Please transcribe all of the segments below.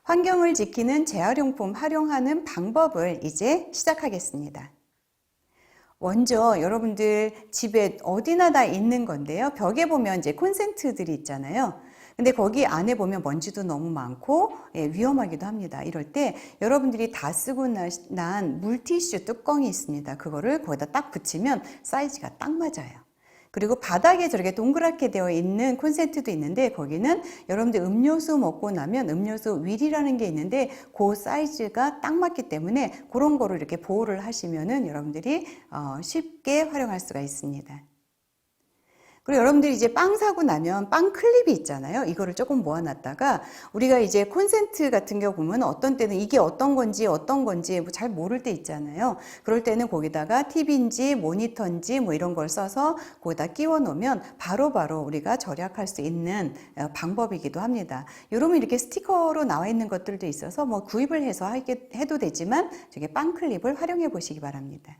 환경을 지키는 재활용품 활용하는 방법을 이제 시작하겠습니다. 먼저 여러분들 집에 어디나 다 있는 건데요. 벽에 보면 이제 콘센트들이 있잖아요. 근데 거기 안에 보면 먼지도 너무 많고 위험하기도 합니다. 이럴 때 여러분들이 다 쓰고 난 물티슈 뚜껑이 있습니다. 그거를 거기다 딱 붙이면 사이즈가 딱 맞아요. 그리고 바닥에 저렇게 동그랗게 되어 있는 콘센트도 있는데 거기는 여러분들 음료수 먹고 나면 음료수 윌이라는 게 있는데 그 사이즈가 딱 맞기 때문에 그런 거를 이렇게 보호를 하시면은 여러분들이 쉽게 활용할 수가 있습니다. 그리고 여러분들이 이제 빵 사고 나면 빵 클립이 있잖아요. 이거를 조금 모아놨다가 우리가 이제 콘센트 같은 경우 보면 어떤 때는 이게 어떤 건지 뭐 잘 모를 때 있잖아요. 그럴 때는 거기다가 TV인지 모니터인지 뭐 이런 걸 써서 거기다 끼워 놓으면 바로바로 우리가 절약할 수 있는 방법이기도 합니다. 이러면 이렇게 스티커로 나와 있는 것들도 있어서 뭐 구입을 해서 해도 되지만 저게 빵 클립을 활용해 보시기 바랍니다.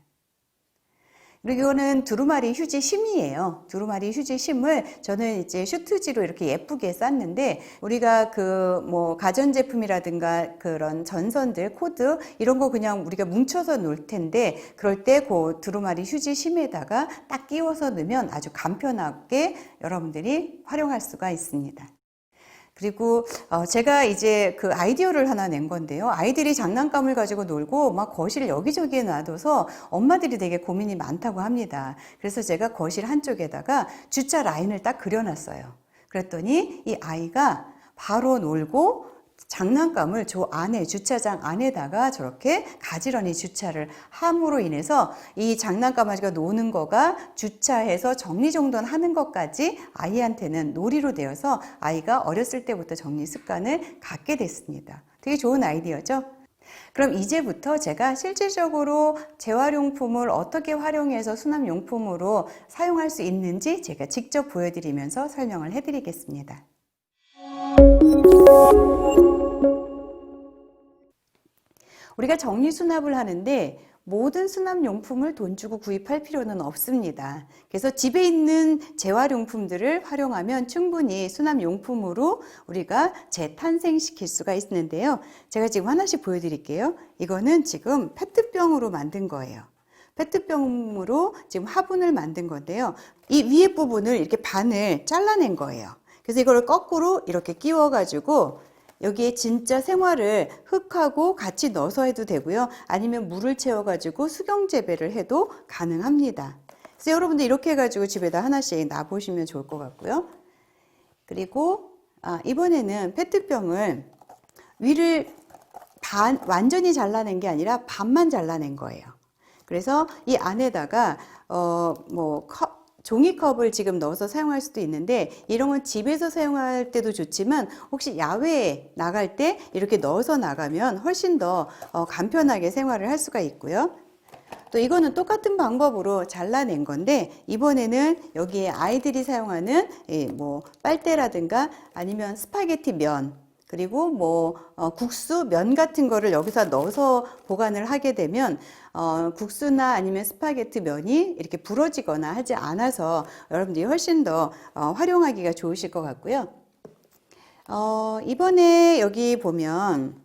그리고 이거는 두루마리 휴지 심이에요. 두루마리 휴지 심을 저는 이제 슈트지로 이렇게 예쁘게 쌌는데 우리가 뭐 가전제품이라든가 그런 전선들, 코드 이런 거 그냥 우리가 뭉쳐서 놓을 텐데 그럴 때 그 두루마리 휴지 심에다가 딱 끼워서 넣으면 아주 간편하게 여러분들이 활용할 수가 있습니다. 그리고 제가 이제 그 아이디어를 하나 낸 건데요. 아이들이 장난감을 가지고 놀고 막 거실 여기저기에 놔둬서 엄마들이 되게 고민이 많다고 합니다. 그래서 제가 거실 한쪽에다가 주차 라인을 딱 그려놨어요. 그랬더니 이 아이가 바로 놀고 장난감을 저 안에 주차장 안에다가 저렇게 가지런히 주차를 함으로 인해서 이 장난감 가지고 노는 거가 주차해서 정리정돈하는 것까지 아이한테는 놀이로 되어서 아이가 어렸을 때부터 정리 습관을 갖게 됐습니다. 되게 좋은 아이디어죠? 그럼 이제부터 제가 실질적으로 재활용품을 어떻게 활용해서 수납용품으로 사용할 수 있는지 제가 직접 보여드리면서 설명을 해드리겠습니다. 우리가 정리수납을 하는데 모든 수납용품을 돈 주고 구입할 필요는 없습니다. 그래서 집에 있는 재활용품들을 활용하면 충분히 수납용품으로 우리가 재탄생시킬 수가 있는데요. 제가 지금 하나씩 보여드릴게요. 이거는 지금 페트병으로 만든 거예요. 페트병으로 지금 화분을 만든 건데요. 이 위에 부분을 이렇게 반을 잘라낸 거예요. 그래서 이거를 거꾸로 이렇게 끼워가지고 여기에 진짜 생화를 흙하고 같이 넣어서 해도 되고요. 아니면 물을 채워가지고 수경재배를 해도 가능합니다. 그래서 여러분들 이렇게 해가지고 집에다 하나씩 놔보시면 좋을 것 같고요. 그리고 이번에는 페트병을 위를 완전히 잘라낸 게 아니라 반만 잘라낸 거예요. 그래서 이 안에다가 종이컵을 지금 넣어서 사용할 수도 있는데 이런 건 집에서 사용할 때도 좋지만 혹시 야외에 나갈 때 이렇게 넣어서 나가면 훨씬 더 간편하게 생활을 할 수가 있고요. 또 이거는 똑같은 방법으로 잘라낸 건데 이번에는 여기에 아이들이 사용하는 뭐 빨대라든가 아니면 스파게티 면 그리고 국수, 면 같은 거를 여기서 넣어서 보관을 하게 되면 국수나 아니면 스파게티 면이 이렇게 부러지거나 하지 않아서 여러분들이 훨씬 더 활용하기가 좋으실 것 같고요. 이번에 여기 보면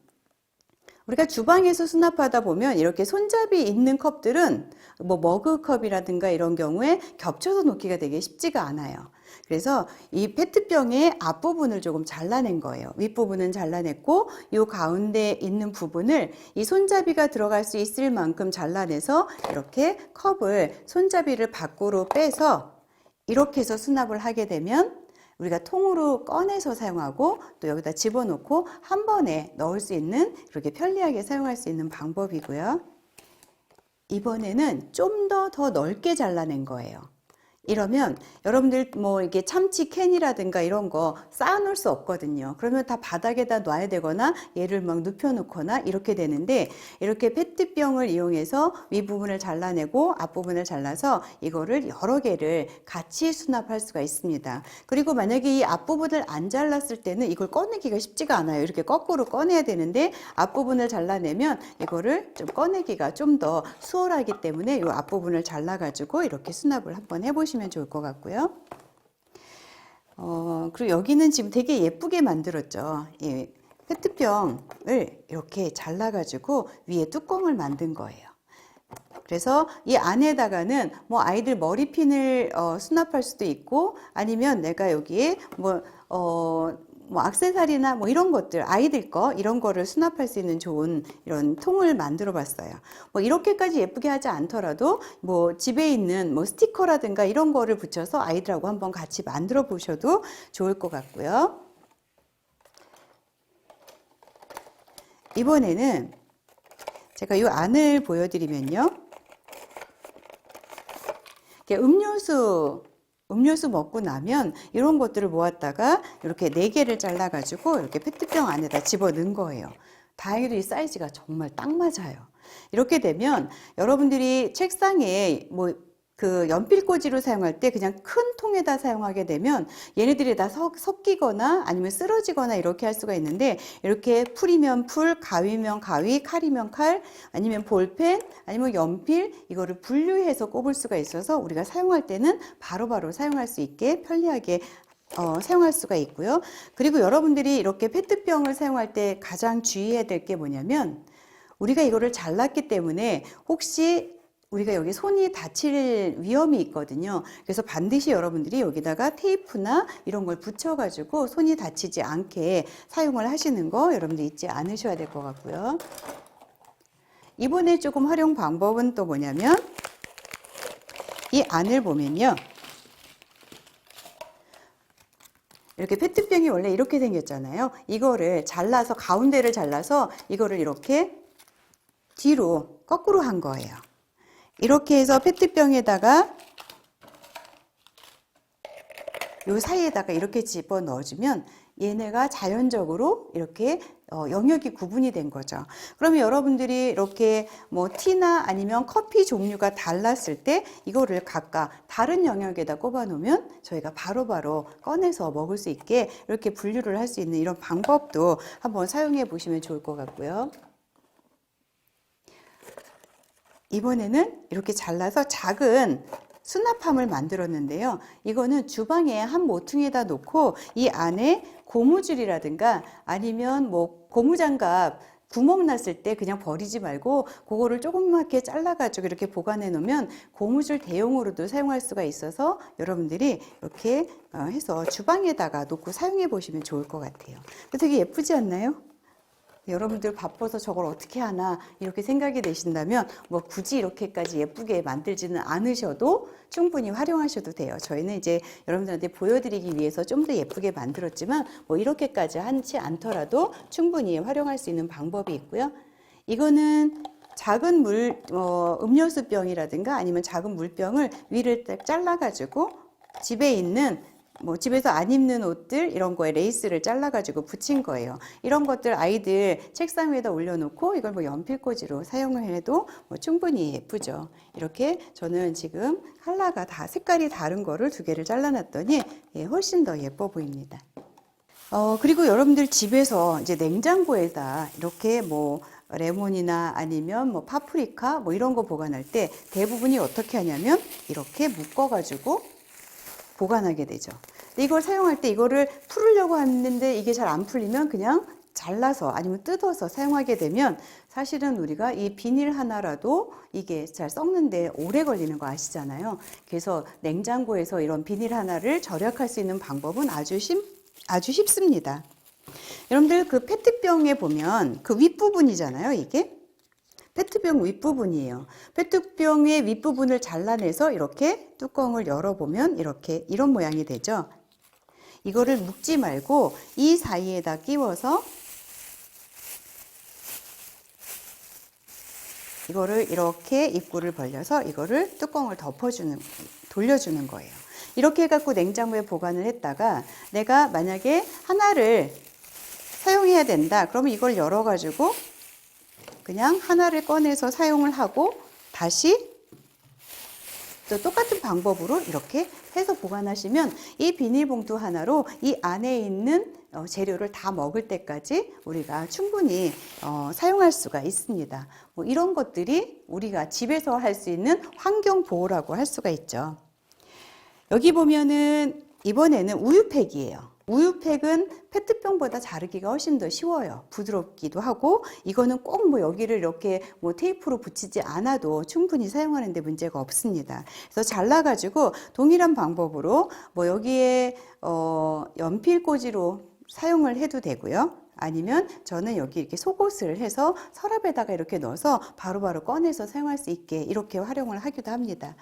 우리가 주방에서 수납하다 보면 이렇게 손잡이 있는 컵들은 머그컵이라든가 이런 경우에 겹쳐서 놓기가 되게 쉽지가 않아요. 그래서 이 페트병의 앞부분을 조금 잘라낸 거예요. 윗부분은 잘라냈고 이 가운데 있는 부분을 이 손잡이가 들어갈 수 있을 만큼 잘라내서 이렇게 컵을 손잡이를 밖으로 빼서 이렇게 해서 수납을 하게 되면 우리가 통으로 꺼내서 사용하고 또 여기다 집어넣고 한 번에 넣을 수 있는 이렇게 편리하게 사용할 수 있는 방법이고요. 이번에는 좀 더 넓게 잘라낸 거예요. 이러면 여러분들 이게 참치 캔이라든가 이런 거 쌓아 놓을 수 없거든요. 그러면 다 바닥에다 놔야 되거나 얘를 막 눕혀 놓거나 이렇게 되는데 이렇게 페트병을 이용해서 윗부분을 잘라내고 앞부분을 잘라서 이거를 여러 개를 같이 수납할 수가 있습니다. 그리고 만약에 이 앞부분을 안 잘랐을 때는 이걸 꺼내기가 쉽지가 않아요. 이렇게 거꾸로 꺼내야 되는데 앞부분을 잘라내면 이거를 좀 꺼내기가 좀 더 수월하기 때문에 이 앞부분을 잘라가지고 이렇게 수납을 한번 해보시면 좋을 것 같고요. 그리고 여기는 지금 되게 예쁘게 만들었죠. 예, 페트병을 이렇게 잘라가지고 위에 뚜껑을 만든 거예요. 그래서 이 안에다가는 뭐 아이들 머리핀을 수납할 수도 있고, 아니면 내가 여기에 뭐 액세서리나 뭐 이런 것들, 아이들 거 이런 거를 수납할 수 있는 좋은 이런 통을 만들어 봤어요. 뭐 이렇게까지 예쁘게 하지 않더라도 뭐 집에 있는 뭐 스티커라든가 이런 거를 붙여서 아이들하고 한번 같이 만들어 보셔도 좋을 것 같고요. 이번에는 제가 이 안을 보여드리면요. 음료수 먹고 나면 이런 것들을 모았다가 이렇게 4개를 잘라가지고 이렇게 페트병 안에다 집어 넣은 거예요. 다행히도 이 사이즈가 정말 딱 맞아요. 이렇게 되면 여러분들이 책상에 뭐 그 연필꽂이로 사용할 때 그냥 큰 통에다 사용하게 되면 얘네들이 다 섞이거나 아니면 쓰러지거나 이렇게 할 수가 있는데, 이렇게 풀이면 풀, 가위면 가위, 칼이면 칼, 아니면 볼펜, 아니면 연필, 이거를 분류해서 꼽을 수가 있어서 우리가 사용할 때는 바로바로 사용할 수 있게 편리하게 사용할 수가 있고요. 그리고 여러분들이 이렇게 페트병을 사용할 때 가장 주의해야 될 게 뭐냐면, 우리가 이거를 잘랐기 때문에 혹시 우리가 여기 손이 다칠 위험이 있거든요. 그래서 반드시 여러분들이 여기다가 테이프나 이런 걸 붙여가지고 손이 다치지 않게 사용을 하시는 거 여러분들 잊지 않으셔야 될 것 같고요. 이번에 조금 활용 방법은 또 뭐냐면, 이 안을 보면요. 이렇게 페트병이 원래 이렇게 생겼잖아요. 이거를 잘라서, 가운데를 잘라서 이거를 이렇게 뒤로 거꾸로 한 거예요. 이렇게 해서 페트병에다가 요 사이에다가 이렇게 집어 넣어주면 얘네가 자연적으로 이렇게 영역이 구분이 된 거죠. 그러면 여러분들이 이렇게 뭐 티나 아니면 커피 종류가 달랐을 때 이거를 각각 다른 영역에다 꼽아 놓으면 저희가 바로바로 꺼내서 먹을 수 있게 이렇게 분류를 할 수 있는 이런 방법도 한번 사용해 보시면 좋을 것 같고요. 이번에는 이렇게 잘라서 작은 수납함을 만들었는데요. 이거는 주방에 한 모퉁이에다 놓고 이 안에 고무줄이라든가 아니면 뭐 고무장갑 구멍 났을 때 그냥 버리지 말고 그거를 조그맣게 잘라가지고 이렇게 보관해 놓으면 고무줄 대용으로도 사용할 수가 있어서 여러분들이 이렇게 해서 주방에다가 놓고 사용해 보시면 좋을 것 같아요. 되게 예쁘지 않나요? 여러분들 바빠서 저걸 어떻게 하나 이렇게 생각이 되신다면 뭐 굳이 이렇게까지 예쁘게 만들지는 않으셔도 충분히 활용하셔도 돼요. 저희는 이제 여러분들한테 보여드리기 위해서 좀 더 예쁘게 만들었지만 뭐 이렇게까지 하지 않더라도 충분히 활용할 수 있는 방법이 있고요. 이거는 작은 음료수병이라든가 아니면 작은 물병을 위를 딱 잘라가지고 집에 있는 뭐 집에서 안 입는 옷들 이런 거에 레이스를 잘라가지고 붙인 거예요. 이런 것들 아이들 책상 위에다 올려놓고 이걸 뭐 연필꽂이로 사용을 해도 뭐 충분히 예쁘죠. 이렇게 저는 지금 컬러가 다 색깔이 다른 거를 2개를 잘라놨더니 훨씬 더 예뻐 보입니다. 그리고 여러분들 집에서 이제 냉장고에다 이렇게 뭐 레몬이나 아니면 뭐 파프리카 뭐 이런 거 보관할 때 대부분이 어떻게 하냐면 이렇게 묶어가지고 보관하게 되죠. 이걸 사용할 때 이거를 풀으려고 하는데 이게 잘 안 풀리면 그냥 잘라서 아니면 뜯어서 사용하게 되면 사실은 우리가 이 비닐 하나라도 이게 잘 썩는데 오래 걸리는 거 아시잖아요. 그래서 냉장고에서 이런 비닐 하나를 절약할 수 있는 방법은 아주 쉽습니다. 여러분들 그 페트병에 보면 그 윗부분이잖아요. 이게 페트병 윗부분이에요. 페트병의 윗부분을 잘라내서 이렇게 뚜껑을 열어보면 이런 모양이 되죠. 이거를 묶지 말고 이 사이에다 끼워서 이거를 이렇게 입구를 벌려서 이거를 뚜껑을 돌려주는 거예요. 이렇게 해갖고 냉장고에 보관을 했다가 내가 만약에 하나를 사용해야 된다. 그러면 이걸 열어가지고 그냥 하나를 꺼내서 사용을 하고 다시 또 똑같은 방법으로 이렇게 해서 보관하시면 이 비닐봉투 하나로 이 안에 있는 재료를 다 먹을 때까지 우리가 충분히 사용할 수가 있습니다. 뭐 이런 것들이 우리가 집에서 할 수 있는 환경 보호라고 할 수가 있죠. 여기 보면은 이번에는 우유팩이에요. 우유팩은 페트병보다 자르기가 훨씬 더 쉬워요. 부드럽기도 하고, 이거는 꼭 뭐 여기를 이렇게 뭐 테이프로 붙이지 않아도 충분히 사용하는데 문제가 없습니다. 그래서 잘라가지고 동일한 방법으로 뭐 여기에 연필꽂이로 사용을 해도 되고요. 아니면 저는 여기 이렇게 속옷을 해서 서랍에다가 이렇게 넣어서 바로바로 꺼내서 사용할 수 있게 이렇게 활용을 하기도 합니다.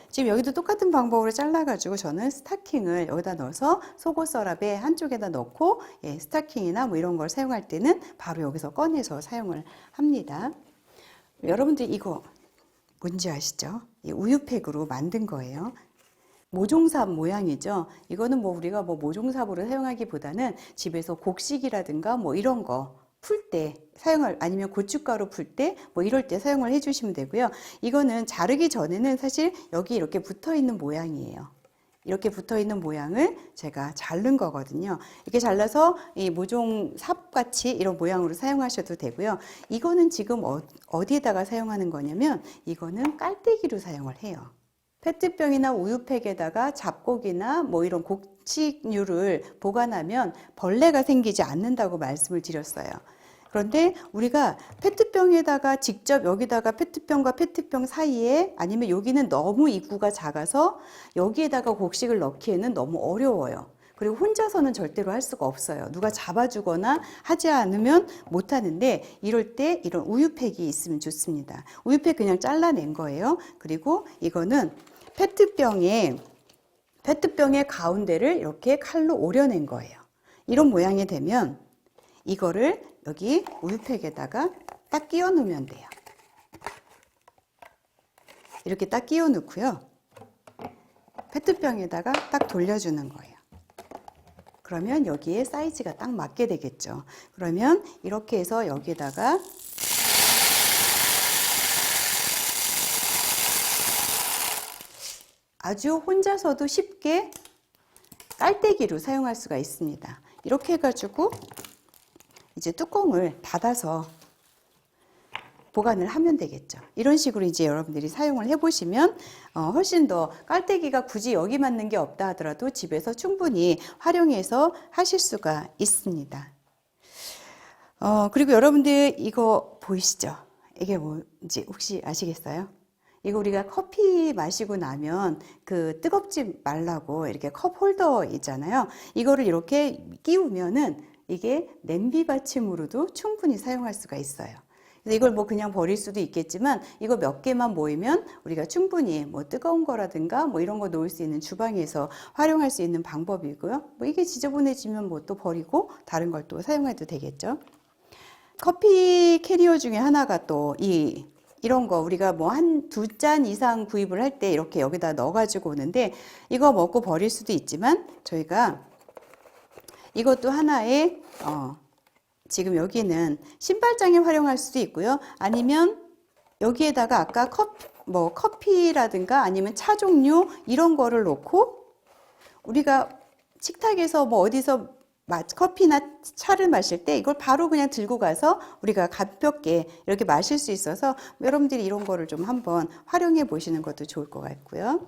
지금 여기도 똑같은 방법으로 잘라가지고 저는 스타킹을 여기다 넣어서 속옷 서랍에 한쪽에다 넣고 스타킹이나 뭐 이런 걸 사용할 때는 바로 여기서 꺼내서 사용을 합니다. 여러분들 이거 뭔지 아시죠? 이 우유팩으로 만든 거예요. 모종삽 모양이죠. 이거는 뭐 우리가 뭐 모종삽으로 사용하기보다는 집에서 곡식이라든가 뭐 이런 거 풀 때 사용할, 아니면 고춧가루 풀 때 뭐 이럴 때 사용을 해주시면 되고요. 이거는 자르기 전에는 사실 여기 이렇게 붙어 있는 모양이에요. 이렇게 붙어 있는 모양을 제가 자른 거거든요. 이렇게 잘라서 이 모종삽 같이 이런 모양으로 사용하셔도 되고요. 이거는 지금 어디에다가 사용하는 거냐면 이거는 깔때기로 사용을 해요. 페트병이나 우유팩에다가 잡곡이나 뭐 이런 곡식류를 보관하면 벌레가 생기지 않는다고 말씀을 드렸어요. 그런데 우리가 페트병에다가 직접 여기다가 페트병과 페트병 사이에, 아니면 여기는 너무 입구가 작아서 여기에다가 곡식을 넣기에는 너무 어려워요. 그리고 혼자서는 절대로 할 수가 없어요. 누가 잡아주거나 하지 않으면 못 하는데, 이럴 때 이런 우유팩이 있으면 좋습니다. 우유팩 그냥 잘라낸 거예요. 그리고 이거는 페트병의 가운데를 이렇게 칼로 오려낸 거예요. 이런 모양이 되면 이거를 여기 우유팩에다가 딱 끼워 놓으면 돼요. 이렇게 딱 끼워 놓고요. 페트병에다가 딱 돌려주는 거예요. 그러면 여기에 사이즈가 딱 맞게 되겠죠. 그러면 이렇게 해서 여기에다가 아주 혼자서도 쉽게 깔때기로 사용할 수가 있습니다. 이렇게 해가지고 이제 뚜껑을 닫아서 보관을 하면 되겠죠. 이런 식으로 이제 여러분들이 사용을 해보시면 훨씬 더 깔때기가 굳이 여기 맞는 게 없다 하더라도 집에서 충분히 활용해서 하실 수가 있습니다. 그리고 여러분들 이거 보이시죠? 이게 뭔지 혹시 아시겠어요? 이거 우리가 커피 마시고 나면 그 뜨겁지 말라고 이렇게 컵 홀더 있잖아요. 이거를 이렇게 끼우면은 이게 냄비 받침으로도 충분히 사용할 수가 있어요. 그래서 이걸 뭐 그냥 버릴 수도 있겠지만 이거 몇 개만 모이면 우리가 충분히 뭐 뜨거운 거라든가 뭐 이런 거 놓을 수 있는 주방에서 활용할 수 있는 방법이고요. 뭐 이게 지저분해지면 뭐 또 버리고 다른 걸 또 사용해도 되겠죠. 커피 캐리어 중에 하나가 또 이런 거 우리가 뭐 한 2잔 이상 구입을 할 때 이렇게 여기다 넣어 가지고 오는데, 이거 먹고 버릴 수도 있지만 저희가 이것도 하나의 지금 여기는 신발장에 활용할 수도 있고요. 아니면 여기에다가 아까 커피라든가 아니면 차 종류 이런 거를 놓고 우리가 식탁에서 뭐 어디서 커피나 차를 마실 때 이걸 바로 그냥 들고 가서 우리가 가볍게 이렇게 마실 수 있어서 여러분들이 이런 거를 좀 한번 활용해 보시는 것도 좋을 것 같고요.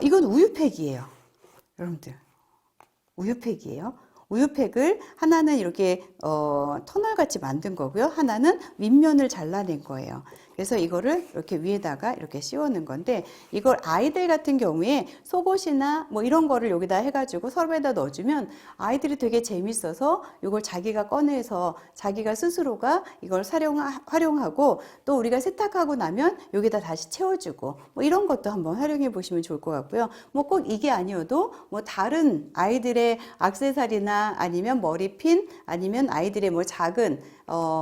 이건 우유팩이에요. 여러분들 우유팩이에요. 우유팩을 하나는 이렇게 터널 같이 만든 거고요. 하나는 윗면을 잘라낸 거예요. 그래서 이거를 이렇게 위에다가 이렇게 씌우는 건데, 이걸 아이들 같은 경우에 속옷이나 뭐 이런 거를 여기다 해가지고 서랍에다 넣어주면 아이들이 되게 재밌어서 이걸 자기가 꺼내서 자기가 스스로가 이걸 활용하고, 또 우리가 세탁하고 나면 여기다 다시 채워주고 뭐 이런 것도 한번 활용해 보시면 좋을 것 같고요. 뭐 꼭 이게 아니어도 뭐 다른 아이들의 액세서리나 아니면 머리핀 아니면 아이들의 뭐 작은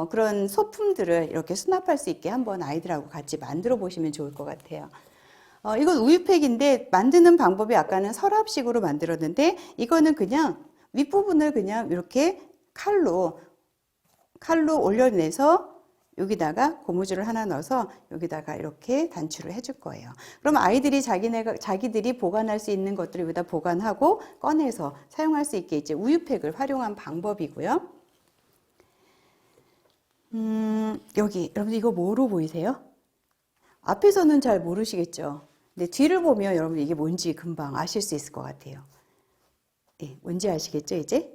그런 소품들을 이렇게 수납할 수 있게 한번 아이들하고 같이 만들어 보시면 좋을 것 같아요. 이건 우유팩인데 만드는 방법이 아까는 서랍식으로 만들었는데, 이거는 그냥 윗부분을 그냥 이렇게 칼로 올려내서 여기다가 고무줄을 하나 넣어서 여기다가 이렇게 단추를 해줄 거예요. 그럼 아이들이 자기들이 보관할 수 있는 것들을 여기다 보관하고 꺼내서 사용할 수 있게 이제 우유팩을 활용한 방법이고요. 여기 여러분 이거 뭐로 보이세요? 앞에서는 잘 모르시겠죠? 근데 뒤를 보면 여러분 이게 뭔지 금방 아실 수 있을 것 같아요. 예, 뭔지 아시겠죠, 이제?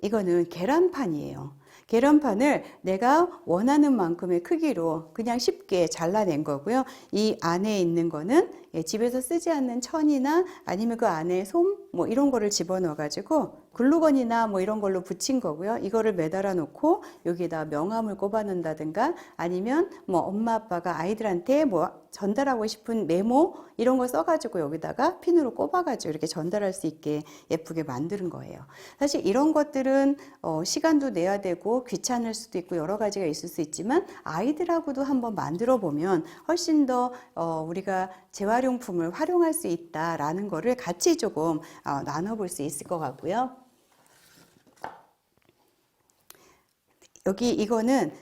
이거는 계란판이에요. 계란판을 내가 원하는 만큼의 크기로 그냥 쉽게 잘라낸 거고요. 이 안에 있는 거는 집에서 쓰지 않는 천이나 아니면 그 안에 솜 뭐 이런 거를 집어넣어 가지고 글루건이나 뭐 이런 걸로 붙인 거고요. 이거를 매달아 놓고 여기다 명함을 꼽아 놓는다든가 아니면 뭐 엄마 아빠가 아이들한테 뭐 전달하고 싶은 메모 이런 거 써가지고 여기다가 핀으로 꼽아가지고 이렇게 전달할 수 있게 예쁘게 만드는 거예요. 사실 이런 것들은 시간도 내야 되고 귀찮을 수도 있고 여러 가지가 있을 수 있지만 아이들하고도 한번 만들어 보면 훨씬 더 우리가 재활용품을 활용할 수 있다라는 거를 같이 조금 나눠볼 수 있을 것 같고요. 여기 이거는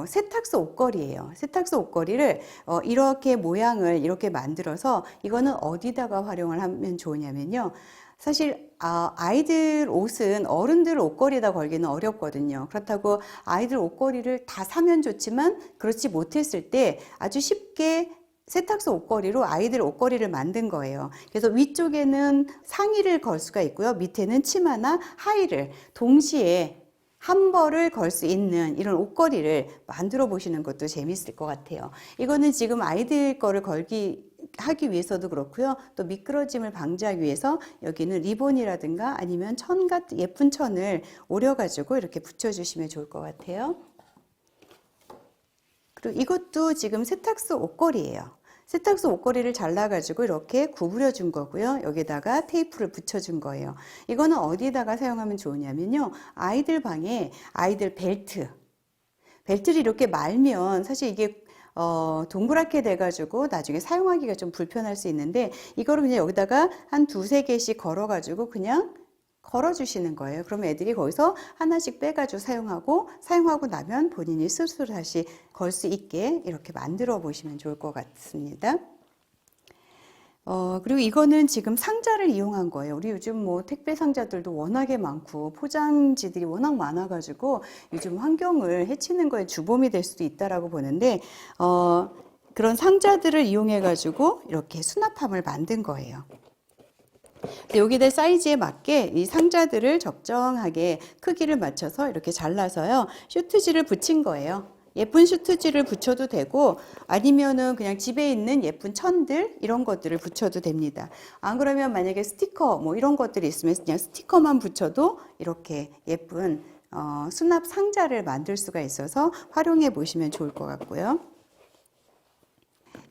세탁소 옷걸이에요. 세탁소 옷걸이를 이렇게 모양을 이렇게 만들어서 이거는 어디다가 활용을 하면 좋으냐면요. 사실 아이들 옷은 어른들 옷걸이에다 걸기는 어렵거든요. 그렇다고 아이들 옷걸이를 다 사면 좋지만 그렇지 못했을 때 아주 쉽게 세탁소 옷걸이로 아이들 옷걸이를 만든 거예요. 그래서 위쪽에는 상의를 걸 수가 있고요. 밑에는 치마나 하의를 동시에 한 벌을 걸 수 있는 이런 옷걸이를 만들어 보시는 것도 재밌을 것 같아요. 이거는 지금 아이들 거를 하기 위해서도 그렇고요. 또 미끄러짐을 방지하기 위해서 여기는 리본이라든가 아니면 천 같은 예쁜 천을 오려가지고 이렇게 붙여주시면 좋을 것 같아요. 그리고 이것도 지금 세탁소 옷걸이에요. 세탁소 옷걸이를 잘라가지고 이렇게 구부려 준 거고요. 여기다가 테이프를 붙여준 거예요. 이거는 어디다가 사용하면 좋으냐면요. 아이들 방에 아이들 벨트를 이렇게 말면 사실 이게 동그랗게 돼가지고 나중에 사용하기가 좀 불편할 수 있는데 이거를 그냥 여기다가 한 두세 개씩 걸어가지고 그냥 걸어주시는 거예요. 그러면 애들이 거기서 하나씩 빼가지고 사용하고 나면 본인이 스스로 다시 걸 수 있게 이렇게 만들어 보시면 좋을 것 같습니다. 그리고 이거는 지금 상자를 이용한 거예요. 우리 요즘 뭐 택배 상자들도 워낙에 많고 포장지들이 워낙 많아가지고 요즘 환경을 해치는 거에 주범이 될 수도 있다라고 보는데, 그런 상자들을 이용해가지고 이렇게 수납함을 만든 거예요. 여기다 사이즈에 맞게 이 상자들을 적정하게 크기를 맞춰서 이렇게 잘라서요. 슈트지를 붙인 거예요. 예쁜 슈트지를 붙여도 되고 아니면은 그냥 집에 있는 예쁜 천들 이런 것들을 붙여도 됩니다. 안 그러면 만약에 스티커 뭐 이런 것들이 있으면 그냥 스티커만 붙여도 이렇게 예쁜 수납 상자를 만들 수가 있어서 활용해 보시면 좋을 것 같고요.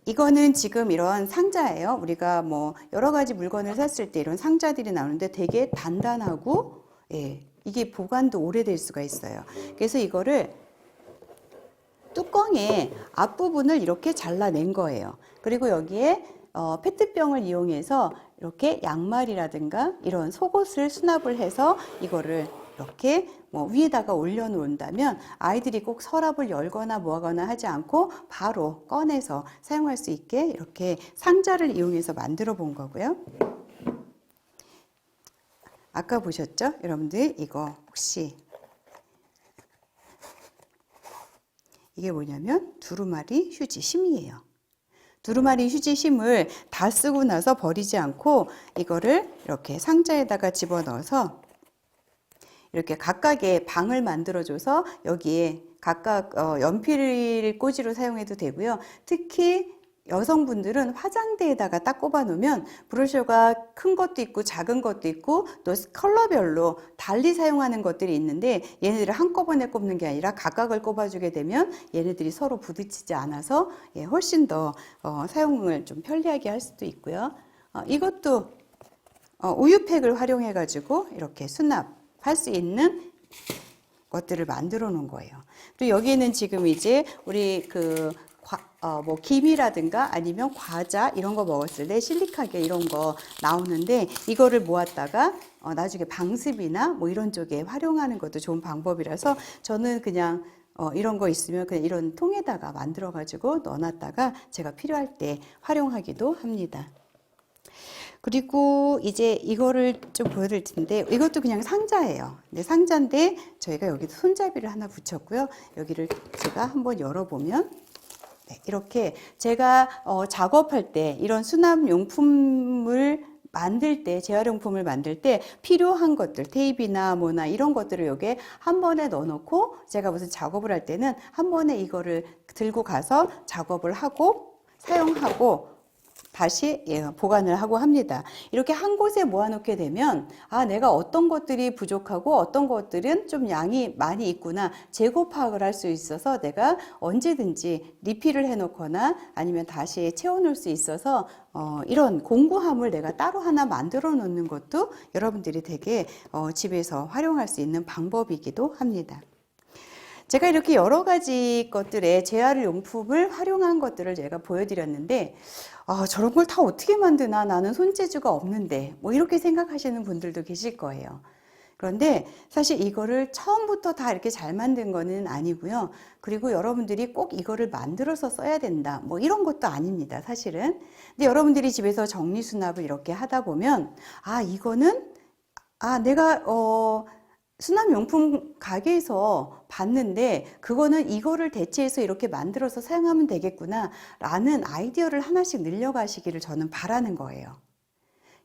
이거는 지금 이런 상자예요. 우리가 뭐 여러 가지 물건을 샀을 때 이런 상자들이 나오는데 되게 단단하고 이게 보관도 오래될 수가 있어요. 그래서 이거를 뚜껑의 앞부분을 이렇게 잘라낸 거예요. 그리고 여기에 페트병을 이용해서 이렇게 양말이라든가 이런 속옷을 수납을 해서 이거를 이렇게 뭐 위에다가 올려놓는다면 아이들이 꼭 서랍을 열거나 뭐하거나 하지 않고 바로 꺼내서 사용할 수 있게 이렇게 상자를 이용해서 만들어 본 거고요. 아까 보셨죠? 여러분들 이거 혹시 이게 뭐냐면 두루마리 휴지 심이에요. 두루마리 휴지 심을 다 쓰고 나서 버리지 않고 이거를 이렇게 상자에다가 집어넣어서 이렇게 각각의 방을 만들어줘서 여기에 각각 연필 꽂이로 사용해도 되고요. 특히 여성분들은 화장대에다가 딱 꼽아 놓으면 브러셔가 큰 것도 있고 작은 것도 있고 또 컬러별로 달리 사용하는 것들이 있는데 얘네들을 한꺼번에 꼽는 게 아니라 각각을 꼽아주게 되면 얘네들이 서로 부딪히지 않아서 훨씬 더 사용을 좀 편리하게 할 수도 있고요. 이것도 우유팩을 활용해 가지고 이렇게 수납할 수 있는 것들을 만들어 놓은 거예요. 그리고 여기는 지금 이제 우리 뭐 김이라든가 아니면 과자 이런 거 먹었을 때 실리카게 이런 거 나오는데 이거를 모았다가 나중에 방습이나 뭐 이런 쪽에 활용하는 것도 좋은 방법이라서 저는 그냥 이런 거 있으면 그냥 이런 통에다가 만들어 가지고 넣어놨다가 제가 필요할 때 활용하기도 합니다. 그리고 이제 이거를 좀 보여드릴 텐데 이것도 그냥 상자예요. 근데 상자인데 저희가 여기도 손잡이를 하나 붙였고요. 여기를 제가 한번 열어보면 네, 이렇게 제가 작업할 때 이런 수납용품을 만들 때, 재활용품을 만들 때 필요한 것들, 테이프나 뭐나 이런 것들을 여기에 한 번에 넣어놓고 제가 무슨 작업을 할 때는 한 번에 이거를 들고 가서 작업을 하고 사용하고 다시 보관을 하고 합니다. 이렇게 한 곳에 모아놓게 되면 내가 어떤 것들이 부족하고 어떤 것들은 좀 양이 많이 있구나 재고 파악을 할 수 있어서 내가 언제든지 리필을 해놓거나 아니면 다시 채워놓을 수 있어서 이런 공구함을 내가 따로 하나 만들어 놓는 것도 여러분들이 되게 집에서 활용할 수 있는 방법이기도 합니다. 제가 이렇게 여러 가지 것들의 재활용품을 활용한 것들을 제가 보여드렸는데 저런 걸 다 어떻게 만드나 나는 손재주가 없는데 뭐 이렇게 생각하시는 분들도 계실 거예요. 그런데 사실 이거를 처음부터 다 이렇게 잘 만든 거는 아니고요. 그리고 여러분들이 꼭 이거를 만들어서 써야 된다 뭐 이런 것도 아닙니다, 사실은. 근데 여러분들이 집에서 정리수납을 이렇게 하다 보면 이거는 내가 수납용품 가게에서 봤는데 그거는 이거를 대체해서 이렇게 만들어서 사용하면 되겠구나 라는 아이디어를 하나씩 늘려가시기를 저는 바라는 거예요.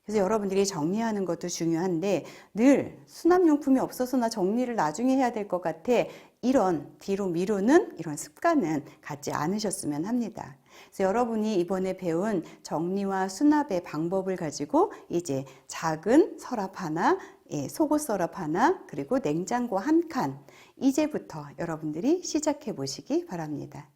그래서 여러분들이 정리하는 것도 중요한데 늘 수납용품이 없어서 나 정리를 나중에 해야 될 것 같아 이런 뒤로 미루는 이런 습관은 갖지 않으셨으면 합니다. 그래서 여러분이 이번에 배운 정리와 수납의 방법을 가지고 이제 작은 서랍 하나, 속옷 서랍 하나, 그리고 냉장고 한 칸 이제부터 여러분들이 시작해 보시기 바랍니다.